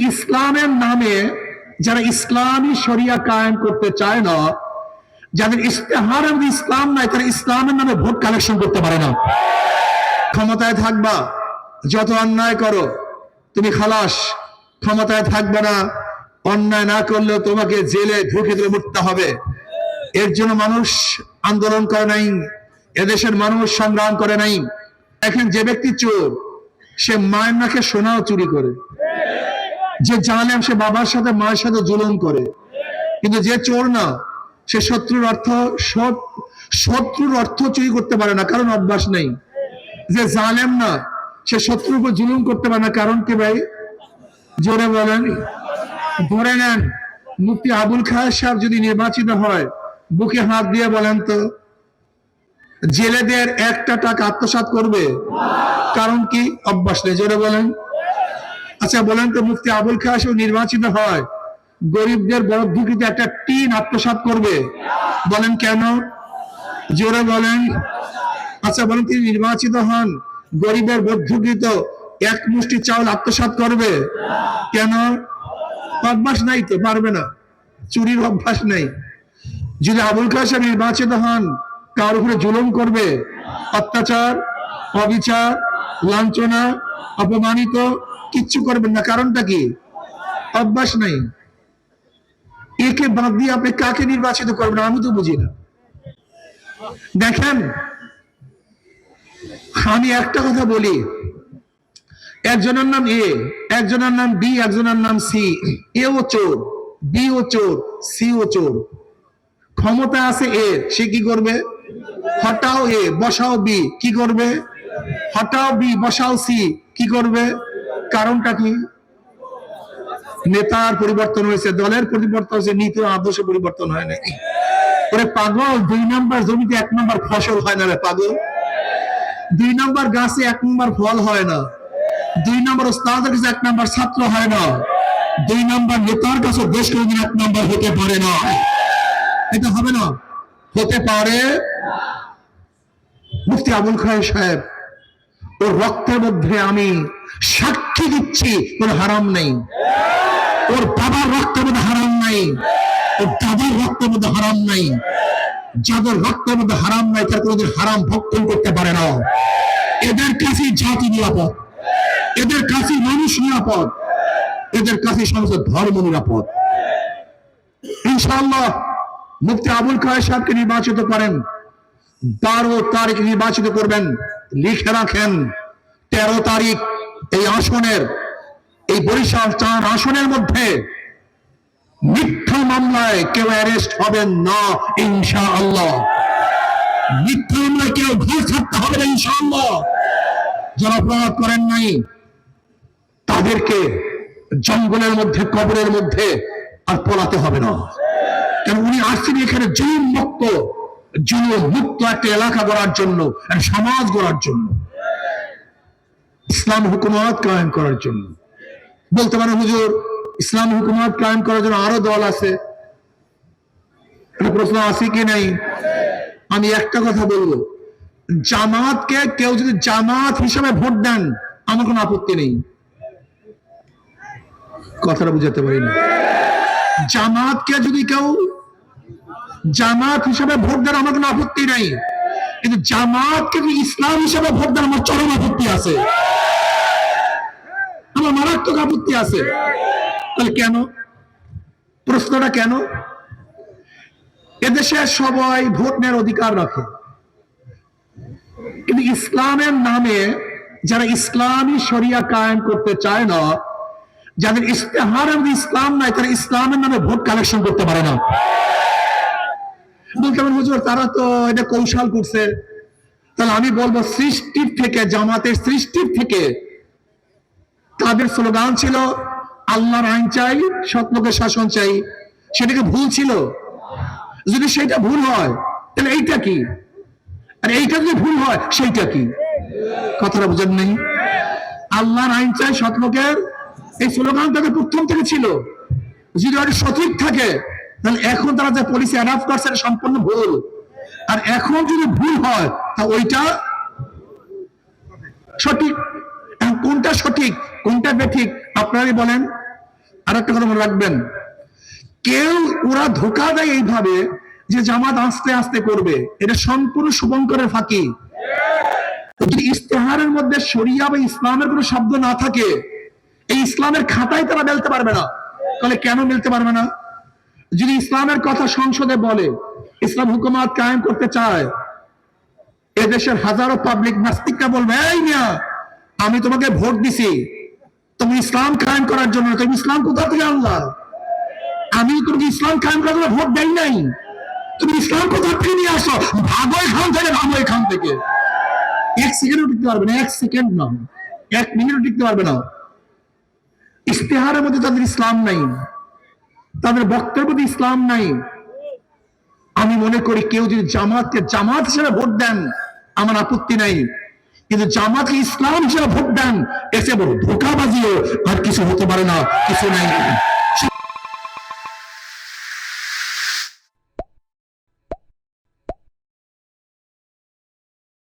ইসলামের নামে যারা ইসলামী শরিয়া কায়েম করতে চায় না, যাদের ইস্তেহার ইসলাম নাই, তারা ইসলামের নামে ভোট কালেকশন করতে পারে না। ক্ষমতায় থাকবা, যত অন্যায় করো তুমি খালাস, ক্ষমতায় থাকবে না, অন্যায় না করলেও তোমাকে জেলে ঢুকে দিলে মরতে হবে। এর জন্য মানুষ আন্দোলন করে নাই, এদেশের মানুষ সংগ্রাম করে নাই। এখন যে ব্যক্তি চোর, সে মায়ের নাকে সোনাও চুরি করে, যে জালেম সে বাবার সাথে মায়ের সাথে জুলুম করে, কিন্তু যে চোর না, সে শত্রুর অর্থ চুরি করতে পারে না, কারণ অভ্যাস নেই। যে জালেম না, সে শত্রুর উপর জুলুম করতে পারে না, কারণ কি ভাই? জোরে বলেন। ধরে নেন মুফতি আবুল খায়ের সাহেব যদি নির্বাচিত হয়, বুকে হাত দিয়ে বলেন তো, জেলেদের একটা টাকা আত্মসাৎ করবে? কারণ কি? অভ্যাস নেই। জোরে বলেন। আচ্ছা বলেন তো, মুফতি আবুল খায়ের সাহেব নির্বাচিত হয়, গরিবদের বরাদ্দকৃত একটা টিন আত্মসাৎ করবে? বলেন কেন? জোরে বলেন। আচ্ছা বলেন, তিনি নির্বাচিত হন, গরিবের বরাদ্দকৃত এক মুষ্টি চাউল আত্মসাৎ করবে? কেন? অভ্যাস নাই তো, পারবে না, চুরির অভ্যাস নেই। যদি আবুল খায়ের সাহেব নির্বাচিত হন, কার উপরে জুলুম করবে, অত্যাচার, অবিচার, লাঞ্ছনা, অপমানিত কিচ্ছু করবেন না। কারণটা কি? অভ্যাস নাই। একে বাদ দিয়ে আপনি কাকে নির্বাচিত করবেন? আমি তো বুঝি না। দেখেন, আমি একটা কথা বলি, একজনের নাম এ, একজনের নাম বি, একজনের নাম সি। এ ও চোর, বি ও চোর, সি ও চোর। ক্ষমতা আছে এ, সে কি করবে? হটাও এ, বসাও বি, কি করবে? হটাও বি, বসাও সি, কি করবে? কারণটা কি? নেতার পরিবর্তন হয়েছে, দলের পরিবর্তন হয়েছে, নীতি আদর্শ পরিবর্তন হয় না। ওরে পাগল, 2 নম্বর জমিতে 1 নম্বর ফসল হয় না রে পাগল। 2 নম্বর গাছে 1 নম্বর ফল হয় না। 2 নম্বর ওস্তাদের কাছে 1 নম্বর ছাত্র হয় না। 2 নম্বর নেতার কাছে দেশ কোনদিন 1 নম্বর হতে পারে না। এটা হবে না, হতে পারে। মুফতি আবুল খায়ের সাহেব, ওর রক্তের মধ্যে আমি সাক্ষী দিচ্ছি কোন হারাম নেই। ওর বাবার রক্তের মধ্যে হারাম নাই, ওর দাদার রক্তের মধ্যে হারাম নাই। যাদের রক্তের মধ্যে হারাম নাই, তারা কোনোদিন হারাম ভক্ষণ করতে পারে না। এদের কাছে জাতি নিরাপদ, এদের কাছে মানুষ নিরাপদ, এদের কাছে সমস্ত ধর্ম নিরাপদ। ইনশাআল্লাহ মুফতি আবুল খায়ের সাহেবকে নির্বাচিত করেন, 12 তারিখ নির্বাচিত করবেন। লিখে রাখেন, 13 তারিখ এই আসনের, এই বরিশাল 4 আসনের মধ্যে মিথ্যা মামলায় কেউ অ্যারেস্ট হবেন না ইনশাআল্লাহ। মিথ্যা মামলায় কেউ ঘর ছাড়তে হবে না ইনশাআল্লাহ। যারা অপরাধ করেন নাই, তাদেরকে জঙ্গলের মধ্যে, কবরের মধ্যে আর পলাতে হবে না। কারণ উনি আসছেন এখানে জুলুম মুক্ত একটা এলাকা গড়ার জন্য, একটা সমাজ গড়ার জন্য, ইসলাম হুকুমত কায়েম করার জন্য। বলতে পারেন হুজুর, ইসলাম হুকুমত কায়েম করার জন্য আরো দল আছে, প্রশ্ন আছে কি নাই? আমি একটা কথা বলবো, জামাতকে কেউ যদি জামাত হিসাবে ভোট দেন, আমার কোনো আপত্তি নেই। কথাটা বুঝাতে পারি না। জামাতকে যদি কেউ জামাত হিসাবে ভোট দেন, আমার কোনো আপত্তি নাই। কিন্তু জামাতকে যদি ইসলাম হিসাবে ভোট দেন, আমার চরম আপত্তি আছে, আমার মারাত্মক আপত্তি আছে। তাহলে কেন? প্রশ্নটা কেন? এদেশে সবাই ভোট নেওয়ার অধিকার রাখে, কিন্তু ইসলামের নামে যারা ইসলামী শরিয়া কায়েম করতে চায় না, যাদের ইস্তেহার ইসলাম নাই, তারা ইসলামের নামে ভোট কালেকশন করতে পারে না। বলতে পারেন হুজুর, তারা তো এটা কৌশল করছে। তাহলে আমি বলবো, সৃষ্টির থেকে, জামাতের সৃষ্টির থেকে তাদের স্লোগান ছিল আল্লাহর আইন চাই, সৎ লোকের শাসন চাই। সেটাকে ভুল ছিল? যদি সেটা ভুল হয়, তাহলে এইটা কি? আর এইটা যদি ভুল হয়, সেইটা কি? কথাটা বুঝেন নেই? আল্লাহর আইন চাই, সৎ লোকের, এই স্লোগান তাদের প্রথম থেকে ছিল। যদি ওটা সঠিক থাকে, তাহলে এখন তারা যে পলিসি অ্যাডাপ্ট করছে সম্পূর্ণ ভুল। আর এখন যদি ভুল হয়, তা ওইটা সঠিক। কোনটা সঠিক কোনটা বেঠিক আপনারাই বলেন। আর একটা কথা মনে রাখবেন, কেউ ওরা ধোকা দেয় এইভাবে যে জামাত আস্তে আস্তে করবে, এটা সম্পূর্ণ শুভঙ্করের ফাঁকি। যদি ইস্তেহারের মধ্যে শরিয়া বা ইসলামের কোনো শব্দ না থাকে, এই ইসলামের খাতায় তারা মেলতে পারবে না। তাহলে কেন মেলতে পারবে না? যদি ইসলামের কথা সংসদে বলে, ইসলাম হুকুমাত কায়েম করতে চায়, এদেশের হাজারো পাবলিক নাস্তিকরা বলবে, এই মিয়া আমি তোমাকে ভোট দিছি তুমি ইসলাম কায়েম করার জন্য, তুমি ইসলাম কোথা থেকে আনলা? আমি তোমাকে ইসলাম কায়েম করার জন্য ভোট দেই নাই, তুমি ইসলাম কোথা থেকে নিয়ে আসো? ভাগো এখান থেকে, ভাগো এখান থেকে। এক সেকেন্ডও টিকতে পারবে না, এক সেকেন্ড না, এক মিনিটও টিকতে পারবে না। ইস্তেহারের মধ্যে তাদের ইসলাম নাই, তাদের বক্তব্যের মধ্যে ইসলাম নাই। আমি মনে করি কেউ যদি জামাতকে জামাত হিসেবে ভোট দেন আমার আপত্তি নাই, কিন্তু জামাতকে ইসলাম হিসেবে ভোট দেন, এসে বড় ধোঁকাবাজিও আর কিছু হতে পারে না, কিছু নাই।